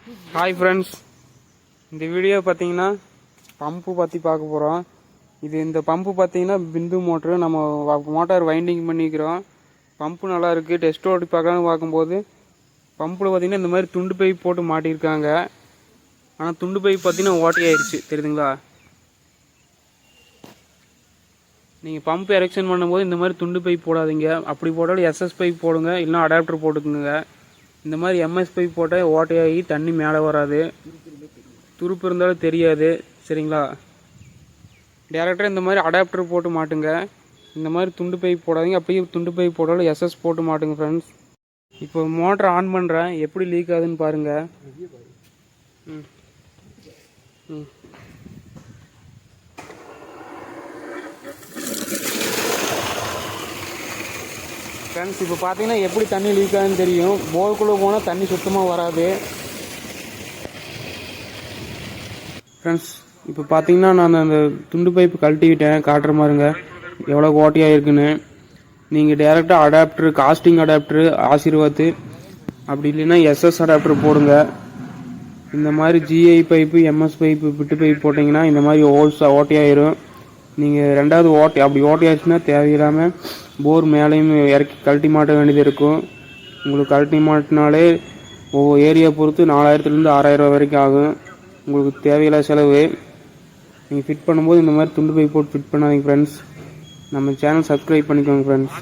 Hi friends, இந்த video பார்த்தீங்கன்னா pump பற்றி பார்க்க போகிறோம். இந்த பம்பு பார்த்தீங்கன்னா பிந்து மோட்ரு. நம்ம மோட்டார் வைண்டிங் பண்ணிக்கிறோம். பம்பு நல்லா இருக்குது. டெஸ்ட் ஓட்டி பார்க்கலான்னு பார்க்கும்போது பம்பில் பார்த்தீங்கன்னா இந்த மாதிரி துண்டு பைப் போட்டு மாட்டியிருக்காங்க. ஆனால் துண்டு பைப் பார்த்தீங்கன்னா ஓட்டையாயிருச்சு, தெரியுதுங்களா? நீங்கள் பம்ப் எரெக்ஷன் பண்ணும்போது இந்த மாதிரி துண்டு பைப் போடாதீங்க. அப்படி போட்டாலும் எஸ்எஸ் பைப் போடுங்க, இல்லைனா அடாப்டர் போட்டுக்குங்க. இந்த மாதிரி எம்எஸ் பைப் போட்டால் ஓட்டையாகி தண்ணி மேலே வராது, துருப்பு இருந்தாலும் தெரியாது, சரிங்களா? டேரெக்டாக இந்த மாதிரி அடாப்டர் போட்டு மாட்டுங்க. இந்த மாதிரி துண்டு பைப் போடாதீங்க. அப்படியே துண்டு பைப் போட்டாலும் எஸ்எஸ் போட்டு மாட்டுங்க ஃப்ரெண்ட்ஸ். இப்போ மோட்டர் ஆன் பண்ணுறேன், எப்படி லீக் ஆகுதுன்னு பாருங்கள். ஃப்ரெண்ட்ஸ், இப்போ பார்த்தீங்கன்னா எப்படி தண்ணி லீக் ஆகுதுன்னு தெரியும். போருக்குள்ளே போனால் தண்ணி சுத்தமாக வராது. ஃப்ரெண்ட்ஸ், இப்போ பார்த்தீங்கன்னா நான் அந்த துண்டு பைப்பு கழட்டிக்கிட்டேன். காட்டுற மாதிரிங்க எவ்வளோ ஓட்டையாக இருக்குன்னு. நீங்கள் டேரெக்டாக அடாப்டரு, காஸ்டிங் அடாப்டரு, ஆசீர்வாத்து, அப்படி இல்லைன்னா எஸ்எஸ் அடாப்டர் போடுங்க. இந்த மாதிரி ஜிஐ பைப்பு, எம்எஸ் பைப்பு, பிட்டு பைப் போட்டிங்கன்னா இந்த மாதிரி ஹோல்ஸாக ஓட்டையாயிரும். நீங்கள் ரெண்டாவது அப்படி ஓட்டையாச்சுன்னா தேவையில்லாமல் போர் மேலேயும் இறக்கி கழட்டி மாட்ட வேண்டியது இருக்கும். உங்களுக்கு கழட்டி மாட்டினாலே ஒவ்வொரு ஏரியா பொறுத்து 4000லேருந்து 6000 வரைக்கும் ஆகும். உங்களுக்கு தேவையில்லாத செலவு. நீங்கள் ஃபிட் பண்ணும்போது இந்த மாதிரி துண்டு பைப் போட்டு ஃபிட் பண்ணாதீங்க ஃப்ரெண்ட்ஸ். நம்ம சேனல் சப்ஸ்கிரைப் பண்ணிக்கோங்க ஃப்ரெண்ட்ஸ்.